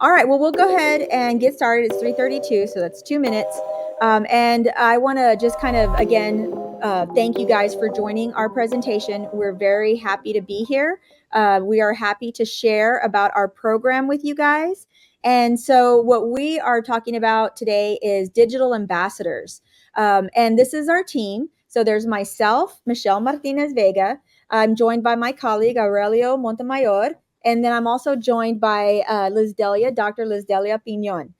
All right, well, we'll go ahead and get started. It's 3:32, so that's 2 minutes. And I want to just kind of, again, thank you guys for joining our presentation. We're very happy to be here. We are happy to share about our program with you guys. And so what we are talking about today is digital ambassadors. And this is our team. So there's myself, Michelle Martinez Vega. I'm joined by my colleague, Aurelio Montemayor. And then I'm also joined by Dr. Liz Delia Pinon.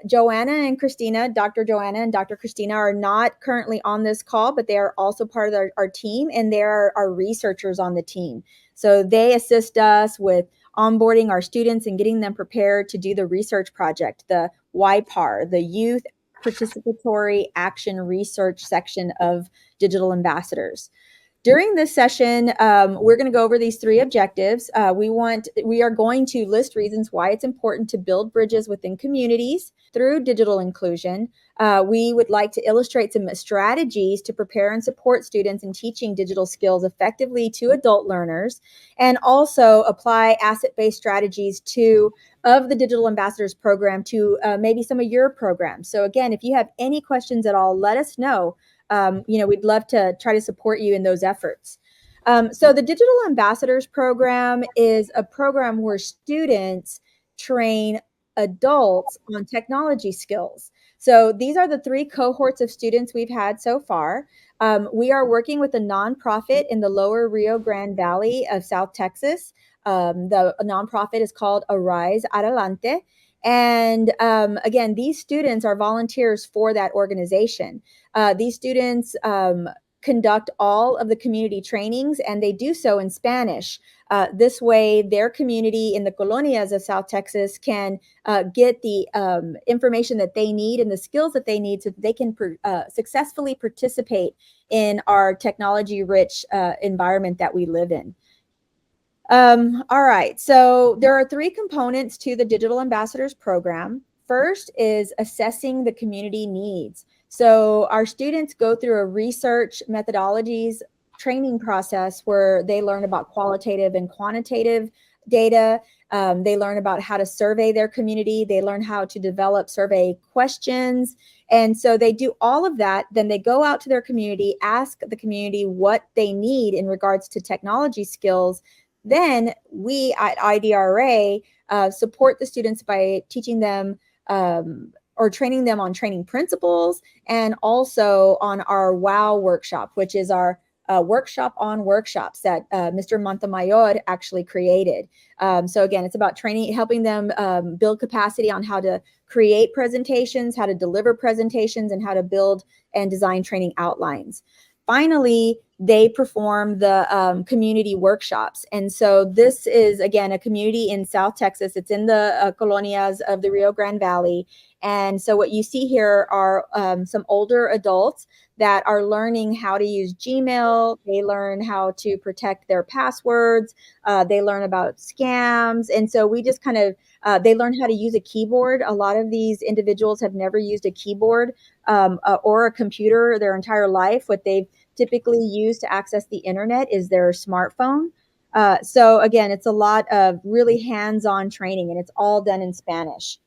Joanna and Christina, Dr. Joanna and Dr. Christina are not currently on this call, but they are also part of our team, and they are our researchers on the team. So they assist us with onboarding our students and getting them prepared to do the research project, the YPAR, the Youth Participatory Action Research section of Digital Ambassadors. During this session, we're going to go over these three objectives. We are going to list reasons why it's important to build bridges within communities through digital inclusion. We would like to illustrate some strategies to prepare and support students in teaching digital skills effectively to adult learners, and also apply asset-based strategies of the Digital Ambassadors program to maybe some of your programs. So again, if you have any questions at all, let us know. We'd love to try to support you in those efforts. So the Digital Ambassadors program is a program where students train adults on technology skills. So these are the three cohorts of students we've had so far. We are working with a nonprofit in the lower Rio Grande Valley of South Texas. The nonprofit is called Arise Adelante. And again, these students are volunteers for that organization. These students conduct all of the community trainings, and they do so in Spanish. This way, their community in the colonias of South Texas can get the information that they need and the skills that they need so that they can successfully participate in our technology-rich environment that we live in. All right, so there are three components to the Digital Ambassadors program. First is assessing the community needs. So our students go through a research methodologies training process where they learn about qualitative and quantitative data. They learn about how to survey their community. They learn how to develop survey questions. And so they do all of that. Then they go out to their community, ask the community what they need in regards to technology skills. Then we at IDRA support the students by teaching them or training them on training principles, and also on our WOW workshop, which is our workshop on workshops that Mr. Montemayor actually created. So again, it's about training, helping them build capacity on how to create presentations, how to deliver presentations, and how to build and design training outlines. Finally, they perform the community workshops. And so this is, again, a community in South Texas. It's in the colonias of the Rio Grande Valley. And so what you see here are some older adults that are learning how to use Gmail. They learn how to protect their passwords. They learn about scams. And so we just kind of, they learn how to use a keyboard. A lot of these individuals have never used a keyboard or a computer their entire life. What they've typically use to access the internet is their smartphone. So again, it's a lot of really hands-on training, and it's all done in Spanish.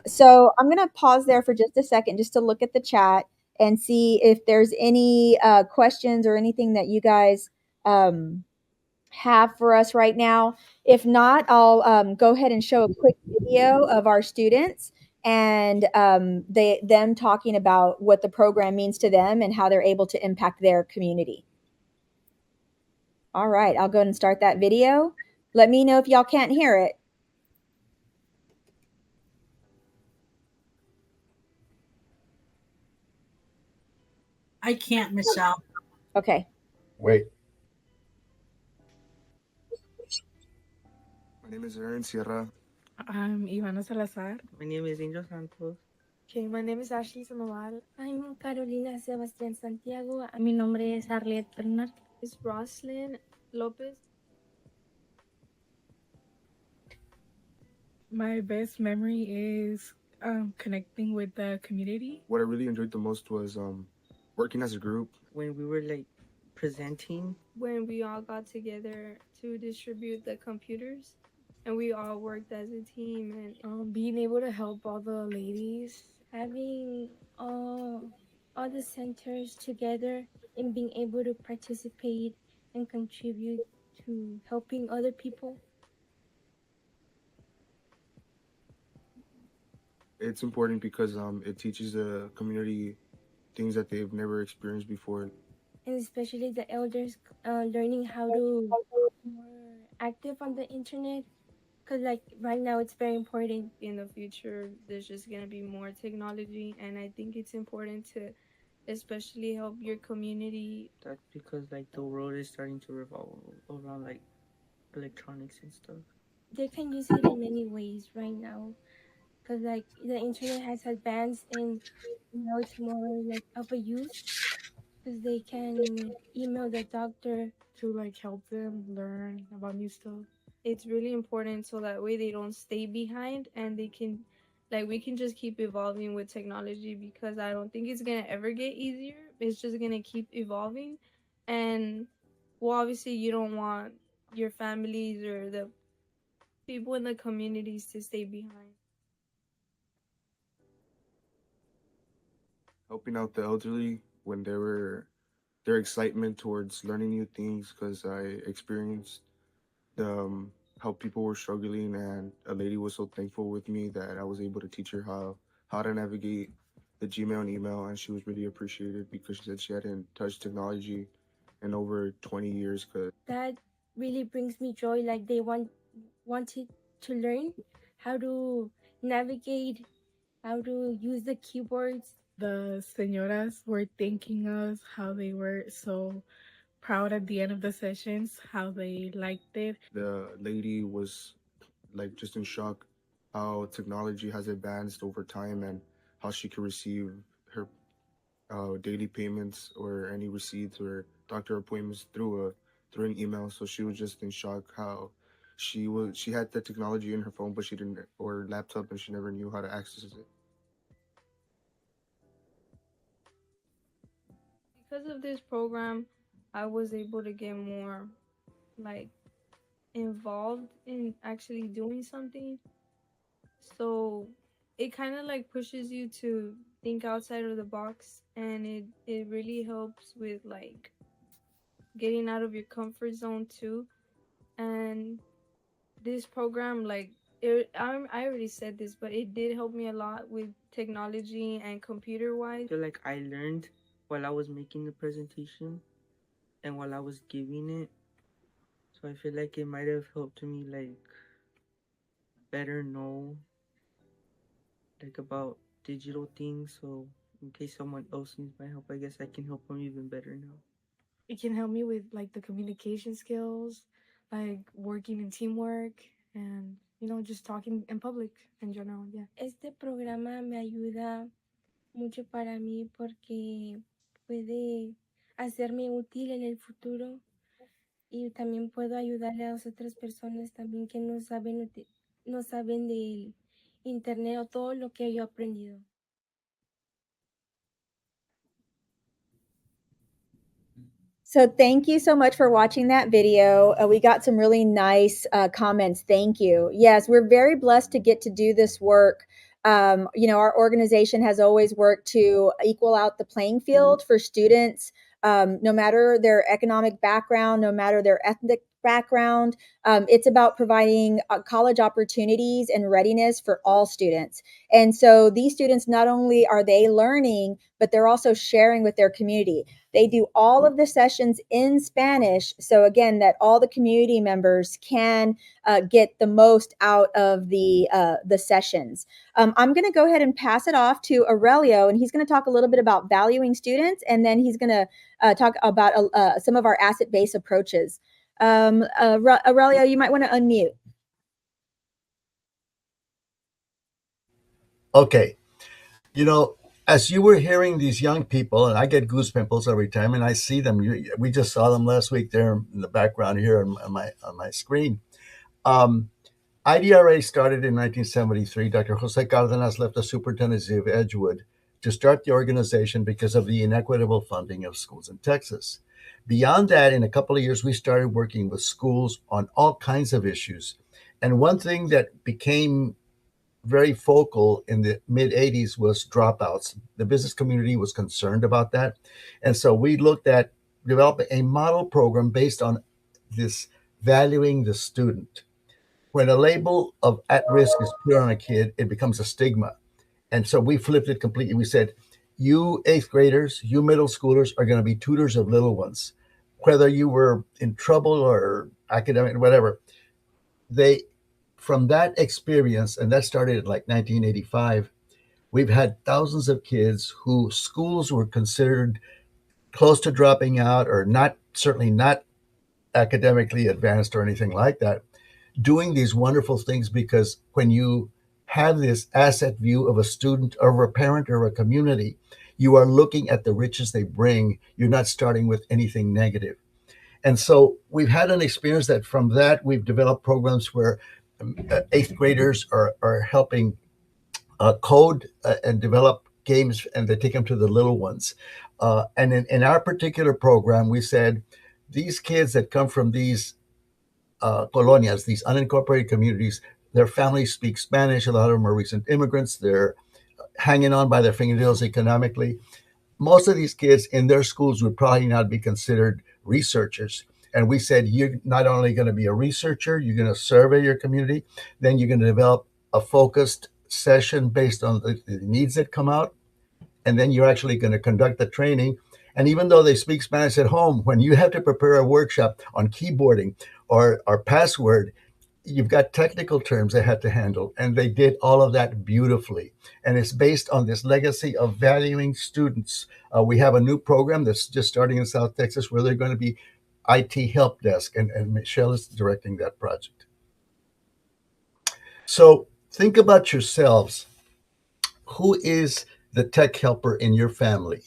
So I'm going to pause there for just a second just to look at the chat and see if there's any questions or anything that you guys have for us right now. If not, I'll go ahead and show a quick video of our students and them talking about what the program means to them and how they're able to impact their community. All right, I'll go ahead and start that video. Let me know if y'all can't hear it. I can't, Michelle. Okay. Wait. My name is Aaron Sierra. I'm Ivana Salazar. My name is Angel Santos. Okay, my name is Ashley Sandoval. I'm Carolina Sebastián Santiago. Mi nombre es Arlette Bernard. It's Roslyn Lopez. My best memory is connecting with the community. What I really enjoyed the most was working as a group. When we were presenting. When we all got together to distribute the computers. and we all worked as a team. And Being able to help all the ladies, having all the centers together, and being able to participate and contribute to helping other people. It's important because it teaches the community things that they've never experienced before. And especially the elders learning how to more active on the internet, because like right now it's very important. in the future, there's just going to be more technology, and I think it's important to especially help your community. That's because like the world is starting to revolve around like electronics and stuff. They can use it in many ways right now, because like the internet has advanced and now it's more like of a use, because they can email the doctor to like help them learn about new stuff. It's really important so that way they don't stay behind, and they can, like, we can just keep evolving with technology, because I don't think it's going to ever get easier. It's just going to keep evolving. And well, obviously you don't want your families or the people in the communities to stay behind. Helping out the elderly when their excitement towards learning new things, because I experienced how people were struggling, and a lady was so thankful with me that I was able to teach her how to navigate the Gmail and email, and she was really appreciated because she said she hadn't touched technology in over 20 years. Cause that really brings me joy. Like they wanted to learn how to navigate, how to use the keyboards. The señoras were thanking us, how they were so proud at the end of the sessions, how they liked it. the lady was like just in shock how technology has advanced over time and how she can receive her daily payments or any receipts or doctor appointments through an email. So she was just in shock how she had the technology in her phone, but she didn't, or laptop, and she never knew how to access it. Because of this program, I was able to get more, like, involved in actually doing something. So it kind of like pushes you to think outside of the box, and it really helps with like getting out of your comfort zone too. And this program, like, I already said this, but it did help me a lot with technology and computer I wise. feel like I learned while I was making the presentation and while I was giving it. So I feel like it might have helped me like better know like about digital things. So in case someone else needs my help, I guess I can help them even better now. It can help me with like the communication skills, like working in teamwork and just talking in public in general. Yeah. Este programa me ayuda mucho para mí porque puede hacerme útil en el futuro, y también puedo ayudarle a las otras personas también que no saben del internet o todo lo que yo he aprendido. So thank you so much for watching that video. We got some really nice comments. Thank you. Yes, we're very blessed to get to do this work. Our organization has always worked to equal out the playing field for students, no matter their economic background, no matter their ethnic background. It's about providing college opportunities and readiness for all students. And so these students, not only are they learning, but they're also sharing with their community. They do all of the sessions in Spanish. So again, that all the community members can get the most out of the sessions. I'm going to go ahead and pass it off to Aurelio, and he's going to talk a little bit about valuing students, and then he's going to talk about some of our asset-based approaches. Aurelio, you might want to unmute. Okay. As you were hearing these young people, and I get goosebumps every time, and I see them. We just saw them last week there in the background here on my screen. IDRA started in 1973. Dr. Jose Cardenas left the superintendency of Edgewood to start the organization because of the inequitable funding of schools in Texas. Beyond that, in a couple of years, we started working with schools on all kinds of issues, And one thing that became very focal in the mid 80s was dropouts. The business community was concerned about that. And so we looked at developing a model program based on this valuing the student. When a label of at risk is put on a kid, it becomes a stigma. And so we flipped it completely. We said, you eighth graders, you middle schoolers are going to be tutors of little ones. Whether you were in trouble or academic, whatever, they, from that experience, and that started in like 1985, we've had thousands of kids who schools were considered close to dropping out or not, certainly not academically advanced or anything like that, doing these wonderful things because when you have this asset view of a student or a parent or a community, you are looking at the riches they bring. You're not starting with anything negative. And so we've had an experience that from that, we've developed programs where eighth graders are helping code and develop games, and they take them to the little ones. And in our particular program, we said these kids that come from these colonias, these unincorporated communities, their families speak Spanish. A lot of them are recent immigrants. They're hanging on by their fingernails economically. Most of these kids in their schools would probably not be considered researchers. And we said, you're not only going to be a researcher, you're going to survey your community, then you're going to develop a focused session based on the needs that come out. And then you're actually going to conduct the training. And even though they speak Spanish at home, when you have to prepare a workshop on keyboarding or password, you've got technical terms they had to handle, and they did all of that beautifully. And it's based on this legacy of valuing students. We have a new program that's just starting in South Texas where they're going to be IT help desk, and Michelle is directing that project. So think about yourselves. Who is the tech helper in your family?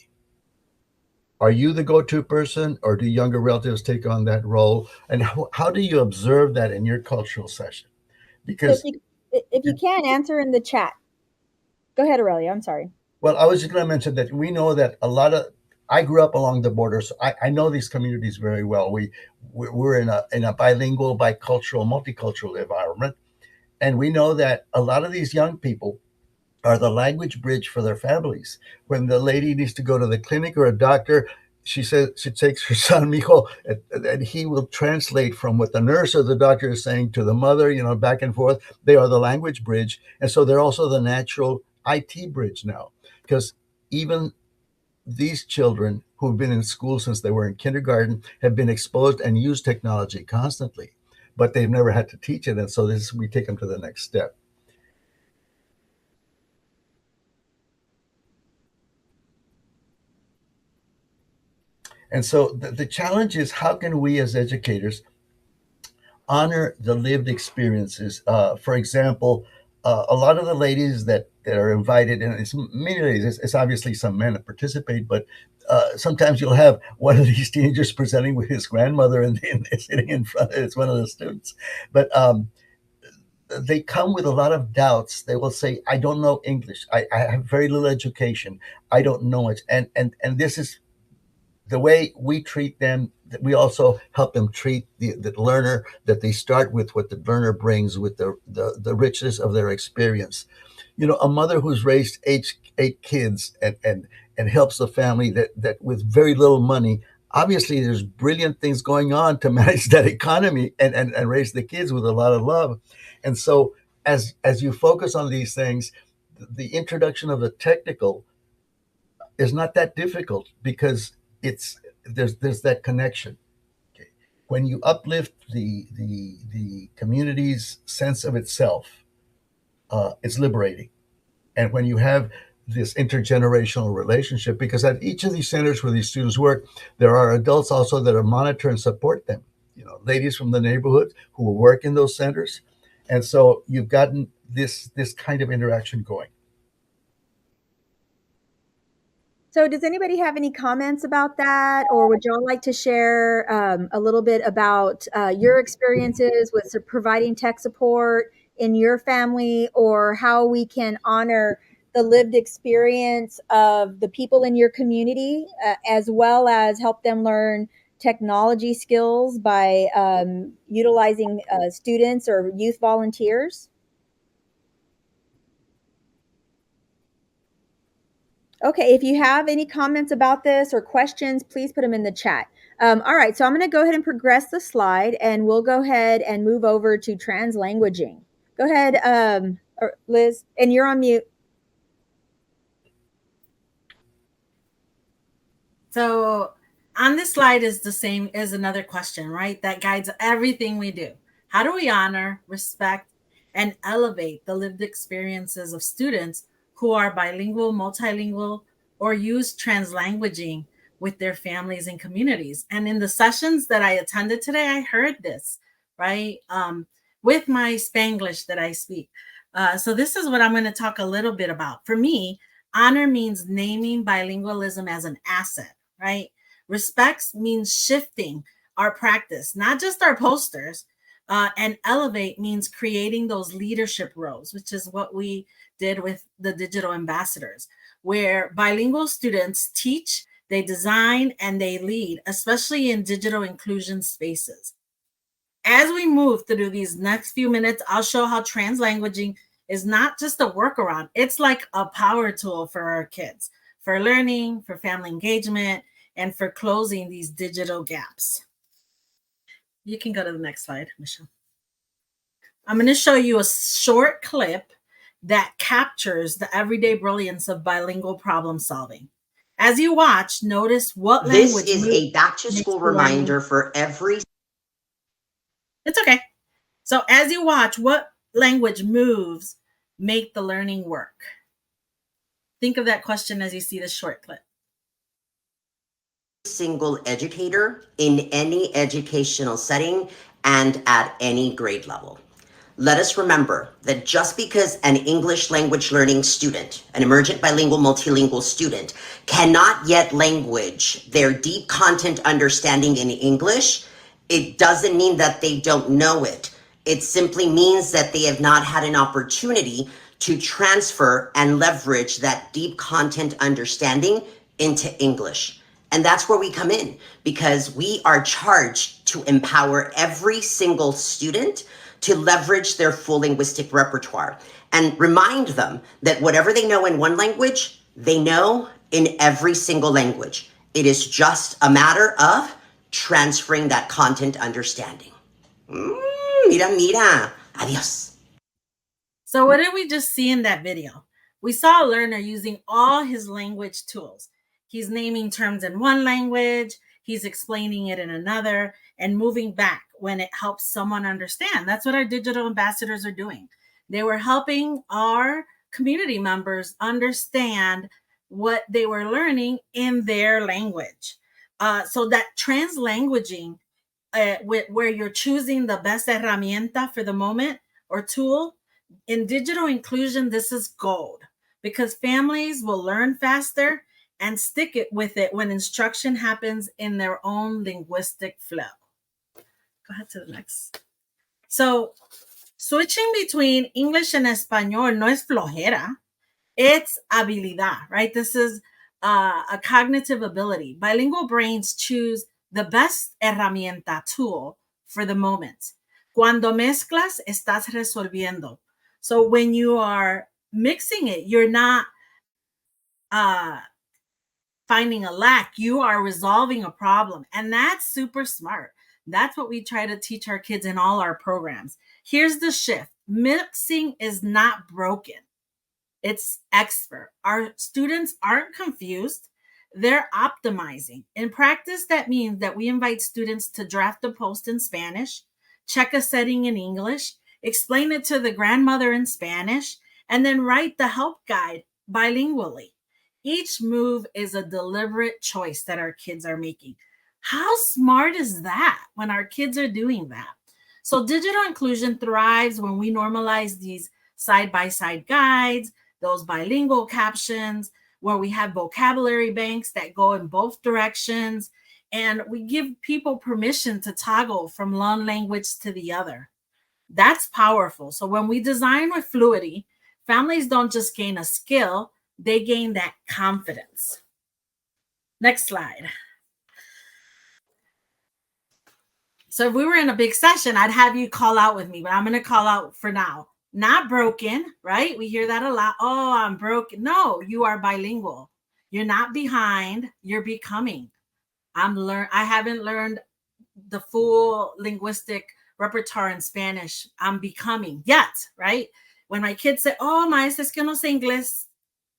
Are you the go-to person, or do younger relatives take on that role? And how do you observe that in your cultural session? So Because if you can answer in the chat, go ahead, Aurelia. I'm sorry. well, I was just going to mention that we know that a lot of. I grew up along the border, so I know these communities very well. We're in a bilingual, bicultural, multicultural environment, and we know that a lot of these young people are the language bridge for their families. When the lady needs to go to the clinic or a doctor, she says she takes her son, Mijo, and he will translate from what the nurse or the doctor is saying to the mother, back and forth. They are the language bridge. And so they're also the natural IT bridge now. Because even these children who've been in school since they were in kindergarten have been exposed and use technology constantly, but they've never had to teach it. And so we take them to the next step. And so the challenge is, how can we as educators honor the lived experiences? For example, a lot of the ladies that are invited, and it's many ladies, it's obviously some men that participate, but sometimes you'll have one of these teenagers presenting with his grandmother and sitting in front. It's one of the students, but they come with a lot of doubts. They will say, "I don't know English. I have very little education. I don't know it." And this is the way we treat them. We also help them treat the learner, that they start with what the learner brings, with the richness of their experience. A mother who's raised eight kids and helps the family that with very little money. Obviously, there's brilliant things going on to manage that economy and raise the kids with a lot of love. And so as you focus on these things, the introduction of the technical is not that difficult, because there's that connection. Okay. When you uplift the community's sense of itself, it's liberating. And when you have this intergenerational relationship, because at each of these centers where these students work, there are adults also that are monitor and support them. Ladies from the neighborhood who will work in those centers, and so you've gotten this kind of interaction going. So does anybody have any comments about that, or would y'all like to share a little bit about your experiences with providing tech support in your family, or how we can honor the lived experience of the people in your community, as well as help them learn technology skills by utilizing students or youth volunteers? Okay, if you have any comments about this or questions, please put them in the chat. All right, so I'm going to go ahead and progress the slide, and we'll go ahead and move over to translanguaging. Go ahead, Liz, and you're on mute. So on this slide is the same as another question, right? That guides everything we do. How do we honor, respect, and elevate the lived experiences of students who are bilingual, multilingual, or use translanguaging with their families and communities? And in the sessions that I attended today, I heard this, right? With my Spanglish that I speak. So this is what I'm going to talk a little bit about. For me, honor means naming bilingualism as an asset, right? Respects means shifting our practice, not just our posters. And elevate means creating those leadership roles, which is what we did with the digital ambassadors, where bilingual students teach, they design, and they lead, especially in digital inclusion spaces. As we move through these next few minutes, I'll show how translanguaging is not just a workaround. It's like a power tool for our kids, for learning, for family engagement, and for closing these digital gaps. You can go to the next slide, Michelle. I'm going to show you a short clip that captures the everyday brilliance of bilingual problem solving. As you watch, notice what language. This is a back to school reminder for every. It's okay. So as you watch, what language moves make the learning work? Think of that question as you see this short clip. Single educator in any educational setting and at any grade level. Let us remember that just because an English language learning student, an emergent bilingual multilingual student, cannot yet language their deep content understanding in English, it doesn't mean that they don't know it. It simply means that they have not had an opportunity to transfer and leverage that deep content understanding into English. And that's where we come in, because we are charged to empower every single student to leverage their full linguistic repertoire and remind them that whatever they know in one language, they know in every single language. It is just a matter of transferring that content understanding. Mira. Adios. So what did we just see in that video? We saw a learner using all his language tools. He's naming terms in one language, he's explaining it in another, and moving back when it helps someone understand. That's what our digital ambassadors are doing. They were helping our community members understand what they were learning in their language. So that translanguaging, where you're choosing the best herramienta for the moment or tool, in digital inclusion, this is gold, because families will learn faster and stick it with it when instruction happens in their own linguistic flow. Go ahead to the next. So switching between English and Espanol no es flojera, it's habilidad, right? This is a cognitive ability. Bilingual brains choose the best herramienta tool for the moment. Cuando mezclas, estás resolviendo. So when you are mixing it, you're not finding a lack, you are resolving a problem. And that's super smart. That's what we try to teach our kids in all our programs. Here's the shift. Mixing is not broken. It's expert. Our students aren't confused. They're optimizing. In practice, that means that we invite students to draft a post in Spanish, check a setting in English, explain it to the grandmother in Spanish, and then write the help guide bilingually. Each move is a deliberate choice that our kids are making. How smart is that when our kids are doing that? So digital inclusion thrives when we normalize these side-by-side guides, those bilingual captions, where we have vocabulary banks that go in both directions, and we give people permission to toggle from one language to the other. That's powerful. So when we design with fluidity, families don't just gain a skill, they gain that confidence. Next slide. So if we were in a big session, I'd have you call out with me, but I'm going to call out for now. Not broken, right? We hear that a lot. Oh, I'm broken. No, you are bilingual. You're not behind. You're becoming. I haven't learned the full linguistic repertoire in Spanish. I'm becoming yet, right? When my kids say, "Oh, maestra, es que no sé inglés,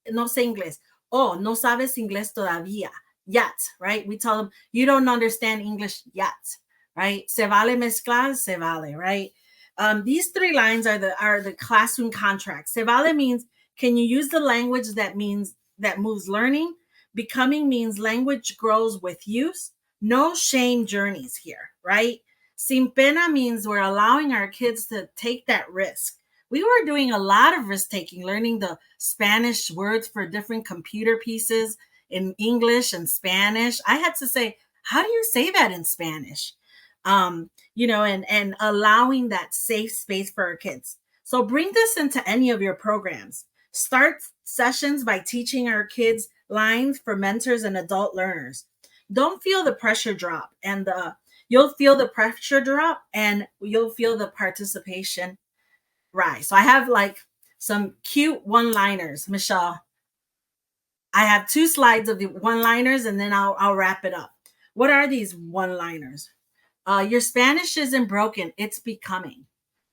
no sé inglés." Oh, no sabes inglés todavía. Yet, right? We tell them, you don't understand English yet, right? Se vale mezclar, se vale, right? These three lines are the classroom contracts. Se vale means, can you use the language that moves learning? Becoming means language grows with use. No shame journeys here, right? Sin pena means we're allowing our kids to take that risk. We were doing a lot of risk taking, learning the Spanish words for different computer pieces in English and Spanish. I had to say, how do you say that in Spanish? And allowing that safe space for our kids. So bring this into any of your programs. Start sessions by teaching our kids lines for mentors and adult learners. Don't feel the pressure drop, and you'll feel the pressure drop, and you'll feel the participation rise. So I have like some cute one-liners, Michelle. I have 2 slides of the one-liners, and then I'll wrap it up. What are these one-liners? Your Spanish isn't broken, it's becoming.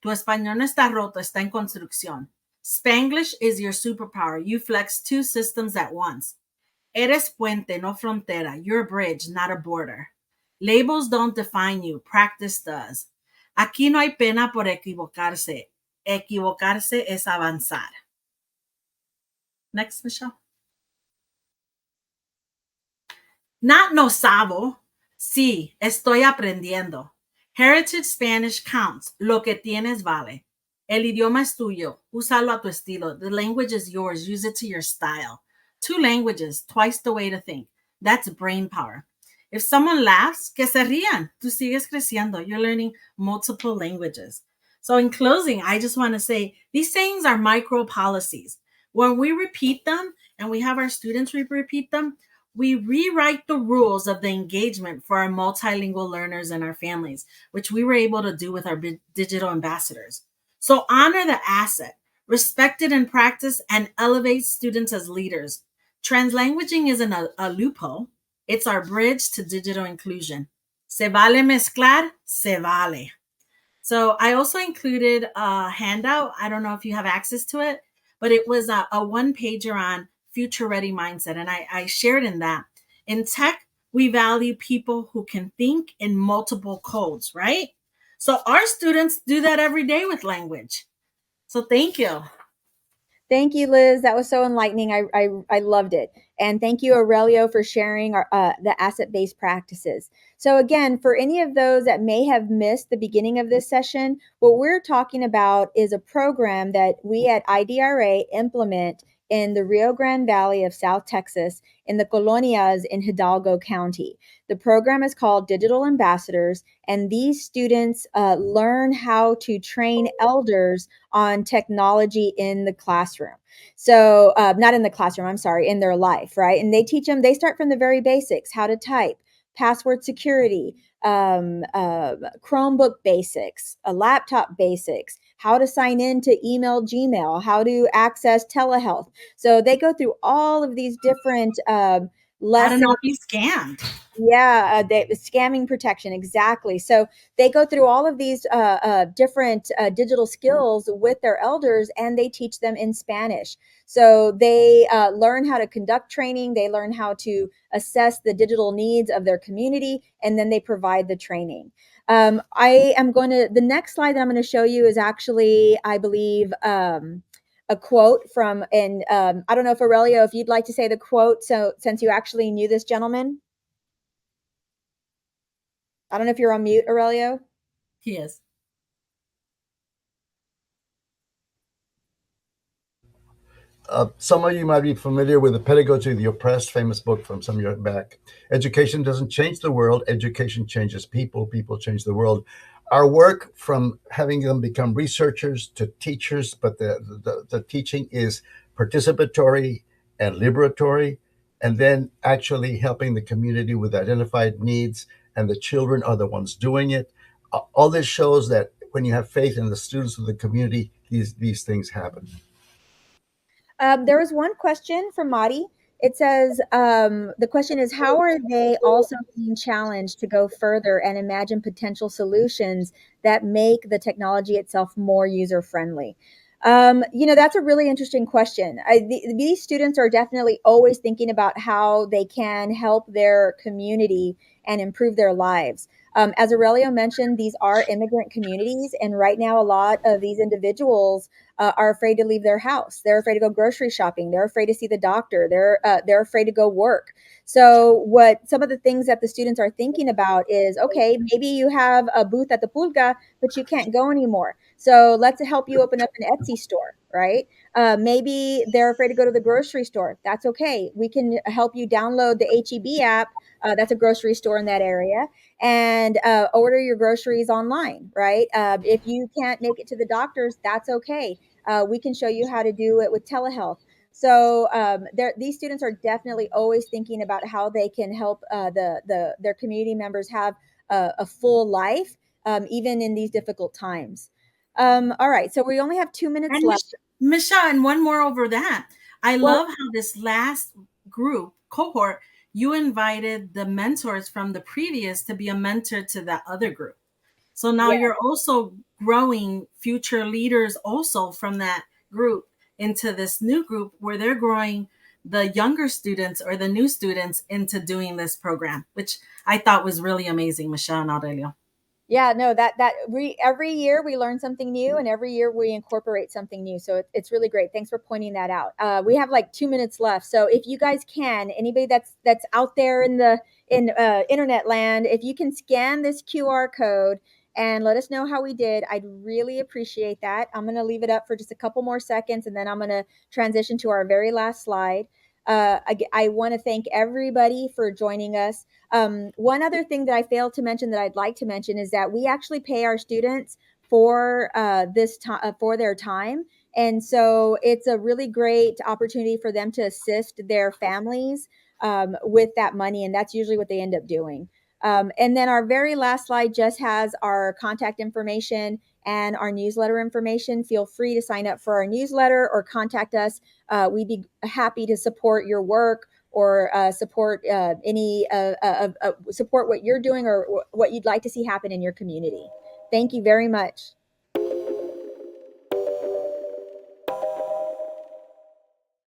Tu español no está roto, está en construcción. Spanglish is your superpower. You flex 2 systems at once. Eres puente, no frontera. You're a bridge, not a border. Labels don't define you, practice does. Aquí no hay pena por equivocarse. Equivocarse es avanzar. Next, Michelle. Not no sabo. Sí, estoy aprendiendo. Heritage Spanish counts. Lo que tienes vale. El idioma es tuyo. Úsalo a tu estilo. The language is yours. Use it to your style. 2 languages, twice the way to think. That's brain power. If someone laughs, que se rían. Tú sigues creciendo. You're learning multiple languages. So in closing, I just want to say these sayings are micro policies. When we repeat them and we have our students repeat them, we rewrite the rules of the engagement for our multilingual learners and our families, which we were able to do with our digital ambassadors. So honor the asset, respect it in practice, and elevate students as leaders. Translanguaging isn't a loophole. It's our bridge to digital inclusion. Se vale mezclar, se vale. So I also included a handout. I don't know if you have access to it, but it was a one-pager on future ready mindset. And I shared in that. In tech, we value people who can think in multiple codes, right? So our students do that every day with language. So thank you. Thank you, Liz. That was so enlightening. I loved it. And thank you, Aurelio, for sharing the asset-based practices. So again, for any of those that may have missed the beginning of this session, what we're talking about is a program that we at IDRA implement in the Rio Grande Valley of South Texas in the colonias in Hidalgo County. The program is called Digital Ambassadors, and these students learn how to train elders on technology in the classroom. So not in the classroom, I'm sorry, in their life, right? And they teach them, they start from the very basics, how to type, password security, Chromebook basics, laptop basics, how to sign in to email Gmail, how to access telehealth. So they go through all of these different lessons. How to not be scammed. Yeah, scamming protection, exactly. So they go through all of these different digital skills with their elders, and they teach them in Spanish. So they learn how to conduct training, they learn how to assess the digital needs of their community, and then they provide the training. The next slide that I'm going to show you is actually, I believe, a quote from, and I don't know if Aurelio, if you'd like to say the quote, so since you actually knew this gentleman. I don't know if you're on mute, Aurelio. He is. Some of you might be familiar with The Pedagogy of the Oppressed, famous book from some years back. Education doesn't change the world. Education changes people. People change the world. Our work, from having them become researchers to teachers, but the teaching is participatory and liberatory, and then actually helping the community with identified needs, and the children are the ones doing it. all this shows that when you have faith in the students of the community, these things happen. There was one question from Madi. It says, the question is, how are they also being challenged to go further and imagine potential solutions that make the technology itself more user friendly? That's a really interesting question. These students are definitely always thinking about how they can help their community and improve their lives. As Aurelio mentioned, these are immigrant communities, and right now a lot of these individuals are afraid to leave their house. They're afraid to go grocery shopping. They're afraid to see the doctor. They're afraid to go work. So what some of the things that the students are thinking about is, okay, maybe you have a booth at the pulga, but you can't go anymore. So let's help you open up an Etsy store, right? Maybe they're afraid to go to the grocery store. That's okay. We can help you download the HEB app. That's a grocery store in that area, and order your groceries online, right? If you can't make it to the doctors, that's okay. We can show you how to do it with telehealth. So these students are definitely always thinking about how they can help their community members have a full life, even in these difficult times. All right, so we only have 2 minutes And left. Michelle, and one more over that. I Well, love how this last group cohort, you invited the mentors from the previous to be a mentor to that other group. So now yeah, you're also growing future leaders also from that group into this new group where they're growing the younger students or the new students into doing this program, which I thought was really amazing, Michelle and Aurelio. yeah, no, every year we learn something new, and every year we incorporate something new. So it's really great. Thanks for pointing that out. We have like 2 minutes left, so if you guys can, anybody that's out there in the internet land, if you can scan this QR code and let us know how we did, I'd really appreciate that. I'm gonna leave it up for just a couple more seconds, and then I'm gonna transition to our very last slide. I want to thank everybody for joining us. One other thing that I failed to mention that I'd like to mention is that we actually pay our students for for their time, and so it's a really great opportunity for them to assist their families with that money, and that's usually what they end up doing. And then our very last slide just has our contact information and our newsletter information. Feel free to sign up for our newsletter or contact us. We'd be happy to support your work or support support what you're doing or what you'd like to see happen in your community. Thank you very much.